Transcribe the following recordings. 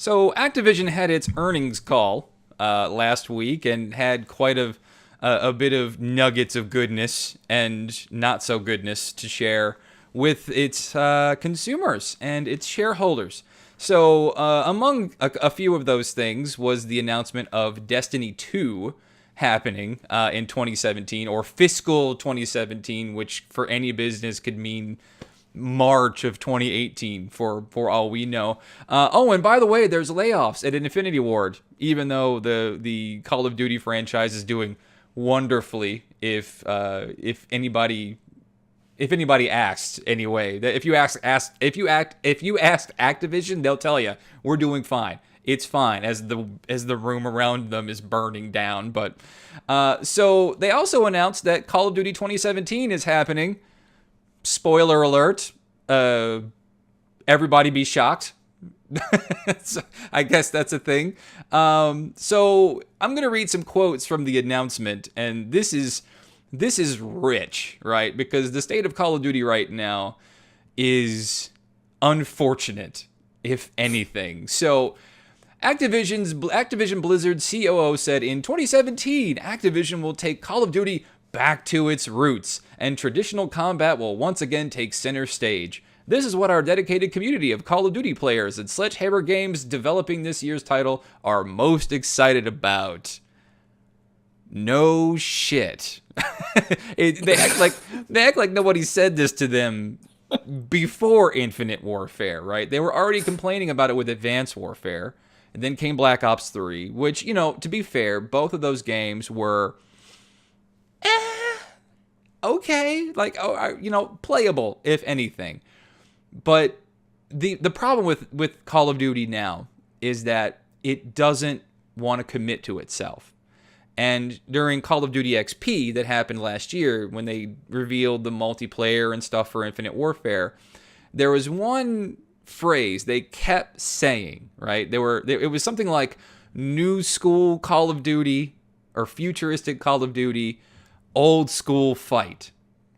So Activision had its earnings call last week and had quite a bit of nuggets of goodness and not so goodness to share with its consumers and its shareholders. So among a few of those things was the announcement of Destiny 2 happening in 2017, or fiscal 2017, which for any business could mean March of 2018 for all we know. And by the way, there's layoffs at Infinity Ward, even though the Call of Duty franchise is doing wonderfully. If anybody asks anyway, that if you ask Activision, they'll tell you we're doing fine. It's fine as the room around them is burning down. But so they also announced that Call of Duty 2017 is happening. Spoiler alert, everybody be shocked. So I guess that's a thing. So I'm going to read some quotes from the announcement, and this is rich, right? Because the state of Call of Duty right now is unfortunate, if anything. So Activision Blizzard COO said in 2017, Activision will take Call of Duty back to its roots, and traditional combat will once again take center stage. This is what our dedicated community of Call of Duty players and Sledgehammer Games developing this year's title are most excited about. No shit. They act like nobody said this to them before Infinite Warfare, right? They were already complaining about it with Advanced Warfare, and then came Black Ops 3, which, to be fair, both of those games were okay, playable, if anything. But the problem with Call of Duty now is that it doesn't want to commit to itself. And during Call of Duty XP that happened last year, when they revealed the multiplayer and stuff for Infinite Warfare, there was one phrase they kept saying, right? It was something like new school Call of Duty or futuristic Call of Duty, old school fight,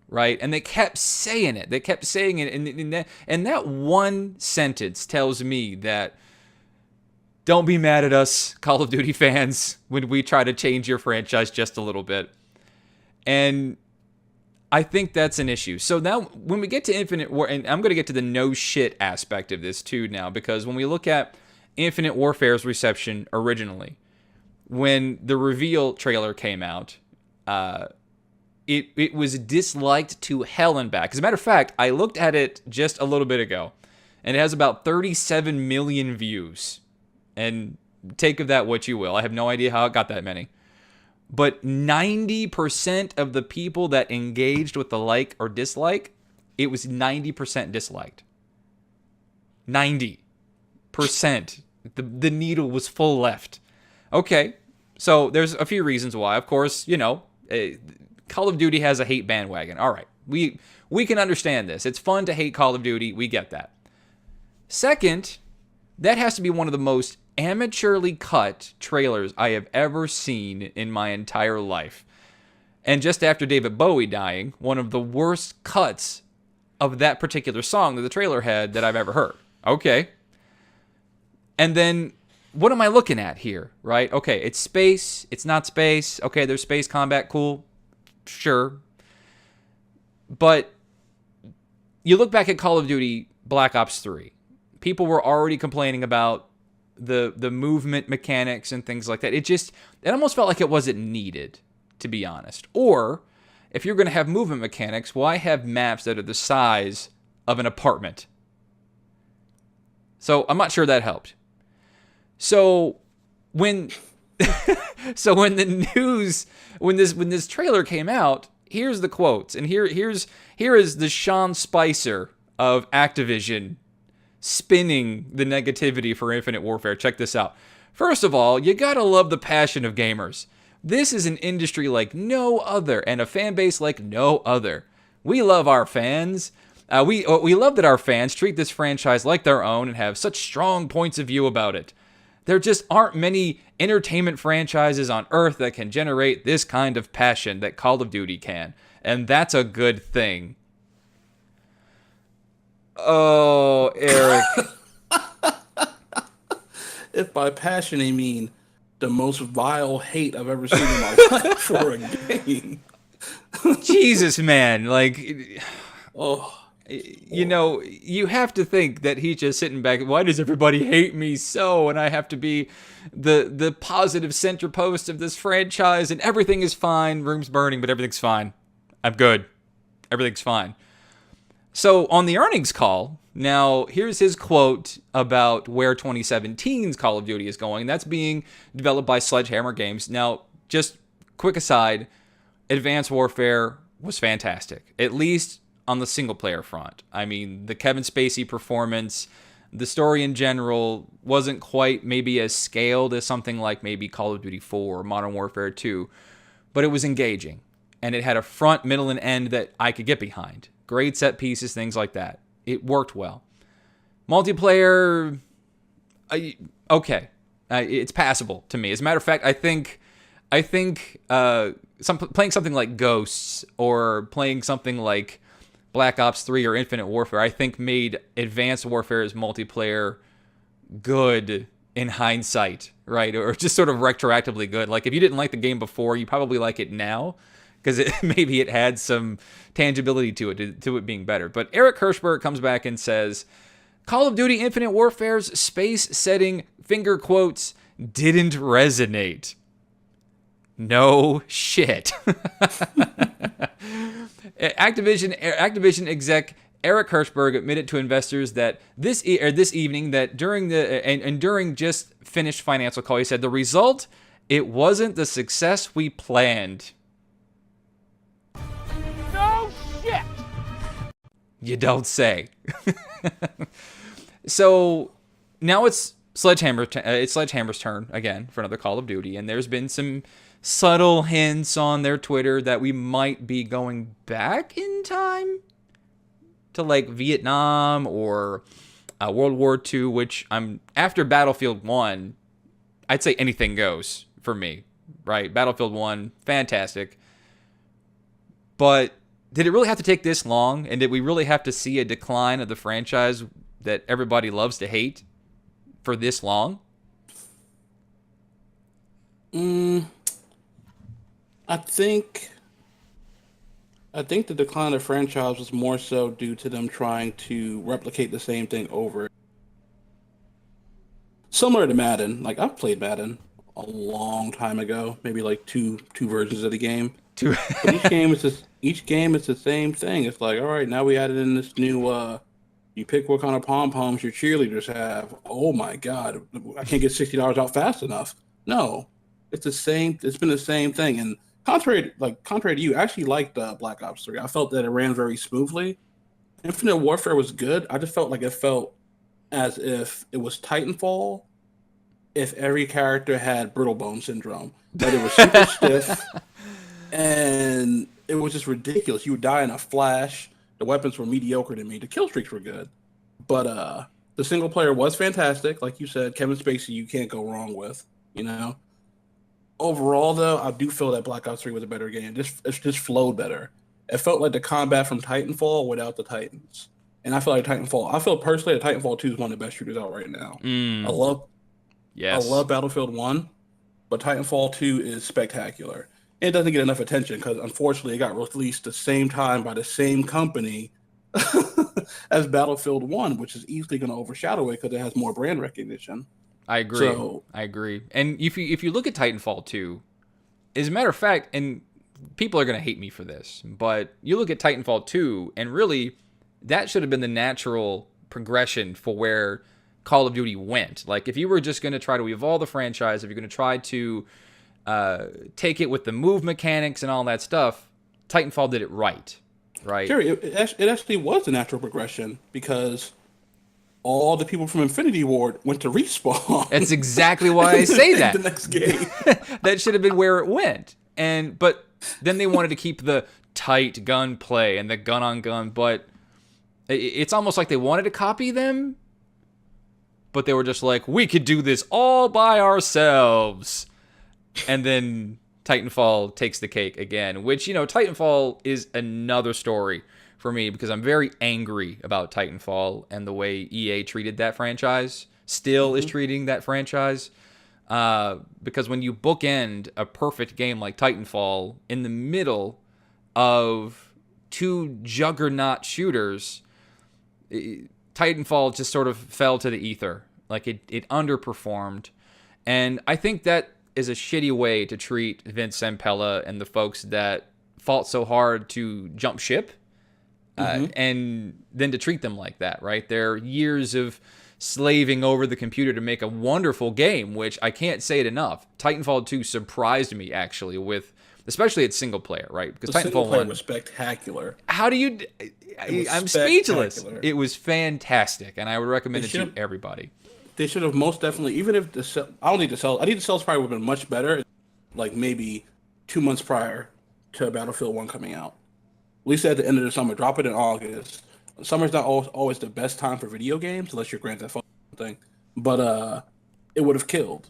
right? And they kept saying it. And that one sentence tells me that don't be mad at us, Call of Duty fans, when we try to change your franchise just a little bit. And I think that's an issue. So now when we get to Infinite War, and I'm going to get to the no shit aspect of this too now, because when we look at Infinite Warfare's reception originally, when the reveal trailer came out, it was disliked to hell and back. As a matter of fact, I looked at it just a little bit ago, and it has about 37 million views. And take of that what you will. I have no idea how it got that many. But 90% of the people that engaged with the like or dislike, it was 90% disliked. 90%. The needle was full left. Okay, so there's a few reasons why. Of course, Call of Duty has a hate bandwagon. All right, we can understand this. It's fun to hate Call of Duty. We get that. Second, that has to be one of the most amateurly cut trailers I have ever seen in my entire life. And just after David Bowie dying, one of the worst cuts of that particular song that the trailer had that I've ever heard. Okay. And then, what am I looking at here, right? Okay, it's space, it's not space. Okay, there's space combat, cool. Sure. But you look back at Call of Duty Black Ops 3. People were already complaining about the movement mechanics and things like that. It almost felt like it wasn't needed, to be honest. Or, if you're going to have movement mechanics, why have maps that are the size of an apartment? So, I'm not sure that helped. So, when this trailer came out, here's the quotes, and here is the Sean Spicer of Activision spinning the negativity for Infinite Warfare. Check this out. First of all, you gotta love the passion of gamers. This is an industry like no other, and a fan base like no other. We love our fans. We love that our fans treat this franchise like their own and have such strong points of view about it. There just aren't many entertainment franchises on Earth that can generate this kind of passion that Call of Duty can, and that's a good thing. Oh, Eric. if by passion they mean the most vile hate I've ever seen in my life for a game. Jesus, man. Like, Oh, you have to think that he's just sitting back. Why does everybody hate me so? And I have to be the positive center post of this franchise, and everything is fine. Room's burning, but everything's fine. I'm good. Everything's fine. So on the earnings call, now here's his quote about where 2017's Call of Duty is going. That's being developed by Sledgehammer Games. Now, just quick aside, Advanced Warfare was fantastic, at least on the single player front. I mean, the Kevin Spacey performance, the story in general wasn't quite maybe as scaled as something like maybe Call of Duty 4 or Modern Warfare 2, but it was engaging. And it had a front, middle, and end that I could get behind. Great set pieces, things like that. It worked well. Multiplayer, okay. It's passable to me. As a matter of fact, I think playing something like Ghosts or playing something like Black Ops 3 or Infinite Warfare, I think made Advanced Warfare's multiplayer good in hindsight, right? Or just sort of retroactively good. Like, if you didn't like the game before, you probably like it now, because maybe it had some tangibility to it being better. But Eric Hirshberg comes back and says, Call of Duty Infinite Warfare's space setting, finger quotes, didn't resonate. No shit. Activision exec Eric Hirshberg admitted to investors that this evening that during just finished financial call, he said the result, it wasn't the success we planned. No shit. You don't say. So now it's Sledgehammer's turn again for another Call of Duty, and there's been some subtle hints on their Twitter that we might be going back in time to like Vietnam or World War II, which after Battlefield 1, I'd say anything goes for me, right? Battlefield 1, fantastic. But did it really have to take this long? And did we really have to see a decline of the franchise that everybody loves to hate for this long? I think the decline of the franchise was more so due to them trying to replicate the same thing over. Similar to Madden. Like, I've played Madden a long time ago, maybe like two versions of the game. But each game is the same thing. It's like, all right, now we added in this new you pick what kind of pom-poms your cheerleaders have. Oh my God, I can't get $60 out fast enough. No, it's the same. It's been the same thing. And contrary to you, I actually liked Black Ops 3. I felt that it ran very smoothly. Infinite Warfare was good. I just felt like it felt as if it was Titanfall if every character had brittle bone syndrome. That it was super stiff, and it was just ridiculous. You would die in a flash. The weapons were mediocre to me. The kill streaks were good. But the single player was fantastic. Like you said, Kevin Spacey, you can't go wrong with, Overall, though, I do feel that Black Ops 3 was a better game. It just flowed better. It felt like the combat from Titanfall without the Titans. And I feel personally that Titanfall 2 is one of the best shooters out right now. I love Battlefield 1, but Titanfall 2 is spectacular. It doesn't get enough attention because, unfortunately, it got released the same time by the same company as Battlefield 1, which is easily going to overshadow it because it has more brand recognition. I agree. And if you look at Titanfall 2, as a matter of fact, and people are going to hate me for this, but you look at Titanfall 2, and really, that should have been the natural progression for where Call of Duty went. Like, if you were just going to try to evolve the franchise, if you're going to try to take it with the move mechanics and all that stuff, Titanfall did it right? Sure, it actually was a natural progression because all the people from Infinity Ward went to Respawn. That's exactly why I say that. The next game. That should have been where it went. But then they wanted to keep the tight gunplay and the gun-on-gun, but it's almost like they wanted to copy them, but they were just like, we could do this all by ourselves. And then Titanfall takes the cake again, which, Titanfall is another story for me because I'm very angry about Titanfall and the way EA treated that franchise still is treating that franchise. Because when you bookend a perfect game like Titanfall in the middle of two juggernaut shooters, Titanfall just sort of fell to the ether. Like it underperformed. And I think that is a shitty way to treat Vince Zampella and the folks that fought so hard to jump ship, and then to treat them like that, right? Their years of slaving over the computer to make a wonderful game, which I can't say it enough. Titanfall 2 surprised me, actually, with especially its single player, right? Because the Titanfall single 1 was spectacular. How do you... I'm speechless. It was fantastic, and I would recommend it to everybody. They should have most definitely, even if I don't need the sales. I think the sales probably would have been much better, like maybe 2 months prior to Battlefield 1 coming out. At least at the end of the summer. Drop it in August. Summer's not always the best time for video games, unless you're Grand Theft Auto thing. But it would have killed.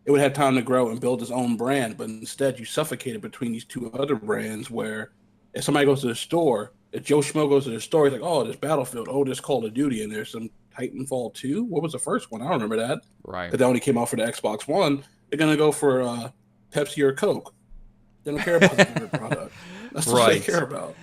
It would have time to grow and build its own brand. But instead, you suffocated between these two other brands where if somebody goes to the store, if Joe Schmo goes to the store, he's like, oh, there's Battlefield, oh, there's Call of Duty, and there's some Titanfall 2. What was the first one? I don't remember that. Right. But that only came out for the Xbox One. They're going to go for Pepsi or Coke. They don't care about the favorite product. That's what they care about.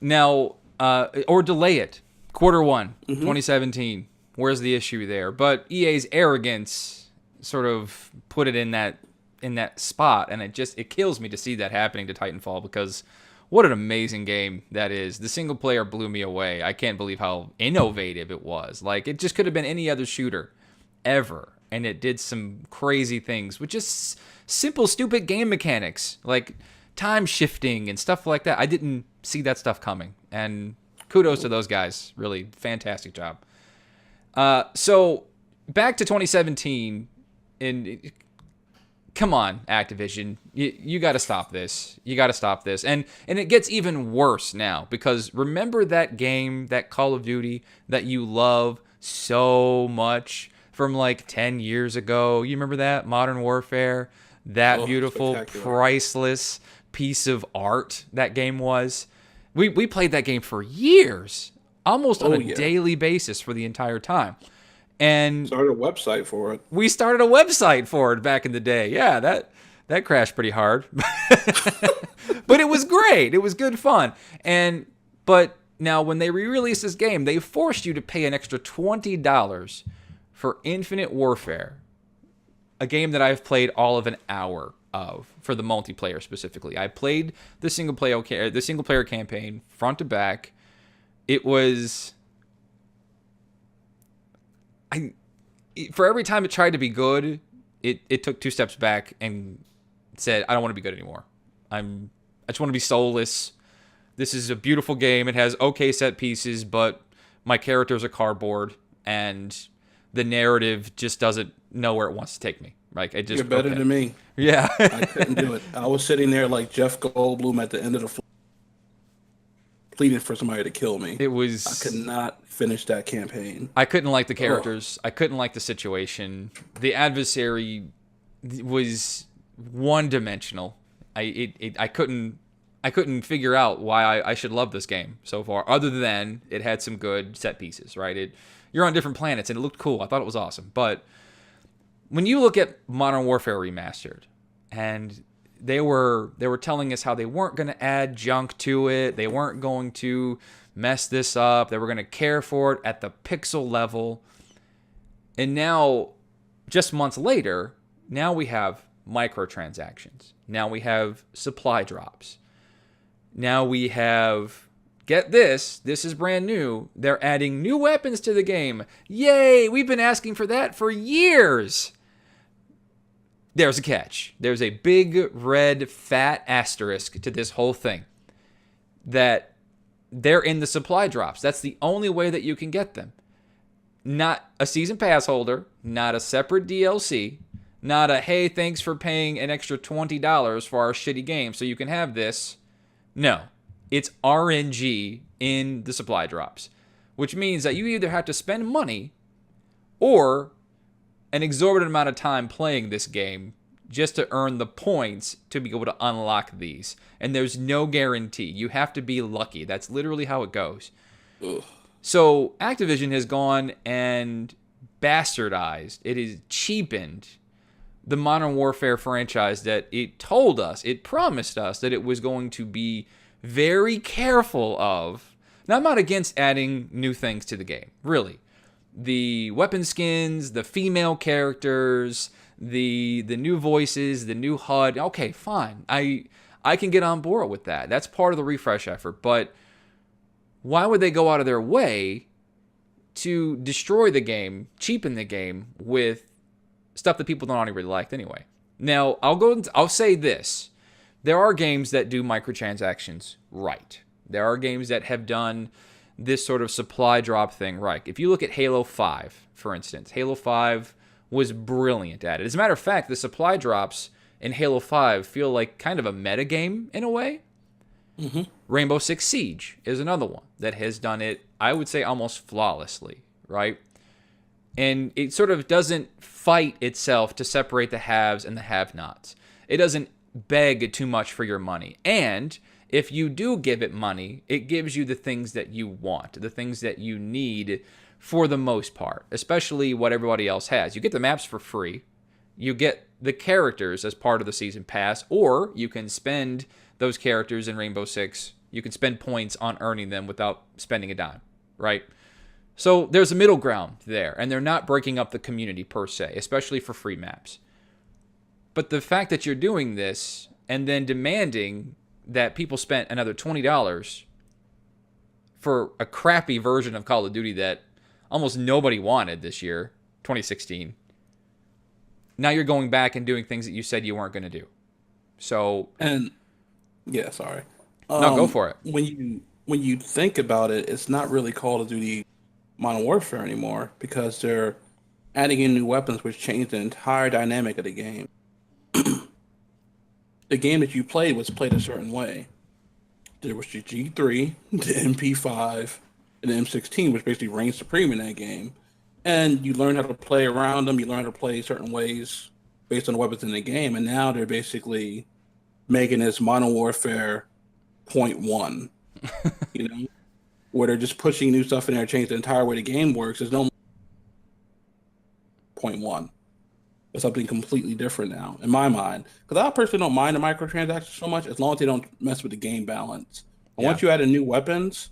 Now, or delay it. Q1, 2017. Where's the issue there? But EA's arrogance sort of put it in that spot, and it kills me to see that happening to Titanfall, because what an amazing game that is. The single player blew me away. I can't believe how innovative it was. Like, it just could have been any other shooter ever, and it did some crazy things with just simple, stupid game mechanics, like time shifting and stuff like that. I didn't see that stuff coming, and kudos to those guys. Really fantastic job. So back to 2017, and come on, Activision, you got to stop this. You got to stop this. And it gets even worse now, because remember that game, that Call of Duty that you love so much from like 10 years ago? You remember that? Modern Warfare? That beautiful, priceless piece of art that game was. We played that game for years, almost on a daily basis for the entire time. And started a website for it. We started a website for it back in the day. Yeah, that crashed pretty hard. But it was great. It was good fun. But now when they re-released this game, they forced you to pay an extra $20 for Infinite Warfare, a game that I've played all of an hour of for the multiplayer specifically. I played the single player campaign front to back. It was... for every time it tried to be good, it took 2 steps back and said, I don't want to be good anymore. I just want to be soulless. This is a beautiful game. It has okay set pieces, but my character's a cardboard, and the narrative just doesn't know where it wants to take me. Like, it just... You're better than me. Yeah. I couldn't do it. I was sitting there like Jeff Goldblum at the end of the floor, pleading for somebody to kill me. It was... I could not finish that campaign. I couldn't like the characters. I couldn't like the situation. The adversary was one-dimensional. I couldn't figure out why I should love this game so far, other than it had some good set pieces, right? You're on different planets, and it looked cool. I thought it was awesome. But when you look at Modern Warfare Remastered, and they were telling us how they weren't going to add junk to it, they weren't going to mess this up, they were going to care for it at the pixel level, and now, just months later, now we have microtransactions. Now we have supply drops. Now we have, get this is brand new, they're adding new weapons to the game. Yay, we've been asking for that for years. There's a catch. There's a big, red, fat asterisk to this whole thing. That they're in the supply drops. That's the only way that you can get them. Not a season pass holder, not a separate DLC, not a, hey, thanks for paying an extra $20 for our shitty game so you can have this. No, it's RNG in the supply drops, which means that you either have to spend money or an exorbitant amount of time playing this game just to earn the points to be able to unlock these. And there's no guarantee. You have to be lucky. That's literally how it goes. Ugh. So Activision has gone and bastardized, it has cheapened the Modern Warfare franchise that it told us, it promised us that it was going to be very careful of. Now, I'm not against adding new things to the game, really. The weapon skins, the female characters, the new voices, the new HUD. Okay, fine. I can get on board with that. That's part of the refresh effort. But why would they go out of their way to destroy the game, cheapen the game with stuff that people don't already really like anyway? Now, I'll say this. There are games that do microtransactions right. There are games that have done this sort of supply drop thing right. If you look at Halo 5, for instance, Halo 5 was brilliant at it. As a matter of fact, the supply drops in Halo 5 feel like kind of a meta game in a way. Mm-hmm. Rainbow Six Siege is another one that has done it, I would say, almost flawlessly, right? And it sort of doesn't fight itself to separate the haves and the have-nots. It doesn't beg too much for your money. And if you do give it money, it gives you the things that you want, the things that you need for the most part, especially what everybody else has. You get the maps for free. You get the characters as part of the season pass, or you can spend those characters in Rainbow Six. You can spend points on earning them without spending a dime, right? So there's a middle ground there, and they're not breaking up the community per se, especially for free maps. But the fact that you're doing this and then demanding that people spent another $20 for a crappy version of Call of Duty that almost nobody wanted this year, 2016, now you're going back and doing things that you said you weren't going to do. So, and yeah, sorry. No, go for it. When you think about it, it's not really Call of Duty Modern Warfare anymore because they're adding in new weapons, which change the entire dynamic of the game. The game that you played was played a certain way. There was the G3, the MP5, and the M16, which basically reigned supreme in that game. And you learn how to play around them. You learn how to play certain ways based on the weapons in the game. And now they're basically making this Modern Warfare 0.1, you know, where they're just pushing new stuff in there, change the entire way the game works. There's no 0.1. It's something completely different now, in my mind. Because I personally don't mind the microtransactions so much as long as they don't mess with the game balance. And once you add in new weapons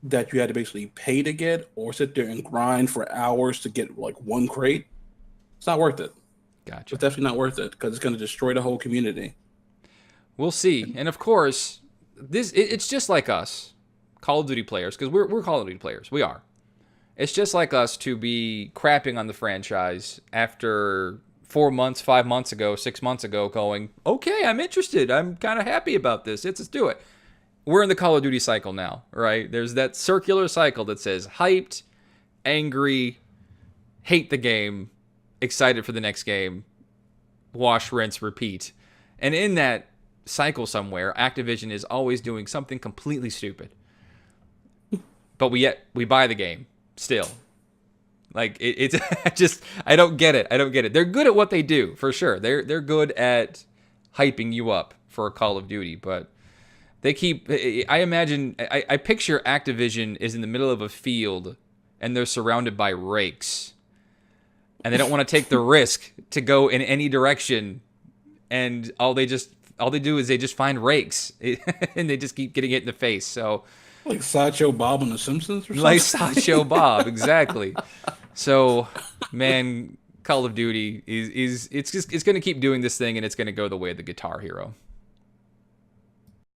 that you had to basically pay to get or sit there and grind for hours to get like one crate, it's not worth it. Gotcha. It's definitely not worth it because it's going to destroy the whole community. We'll see. And of course, it's just like us, Call of Duty players, because we're Call of Duty players. We are. It's just like us to be crapping on the franchise after 4 months, 5 months ago, 6 months ago, going, okay, I'm interested. I'm kind of happy about this. Let's do it. We're in the Call of Duty cycle now, right? There's that circular cycle that says hyped, angry, hate the game, excited for the next game, wash, rinse, repeat. And in that cycle somewhere, Activision is always doing something completely stupid. But we buy the game still. Like it's just I don't get it. They're good at what they do, for sure. They're good at hyping you up for a Call of Duty, but they keep I picture Activision is in the middle of a field and they're surrounded by rakes. And they don't want to take the risk to go in any direction, and all they do is they just find rakes and they just keep getting it in the face. So like Sideshow Bob on The Simpsons or something? Like Sideshow Bob, exactly. So, man, Call of Duty is going to keep doing this thing, and it's going to go the way of the Guitar Hero.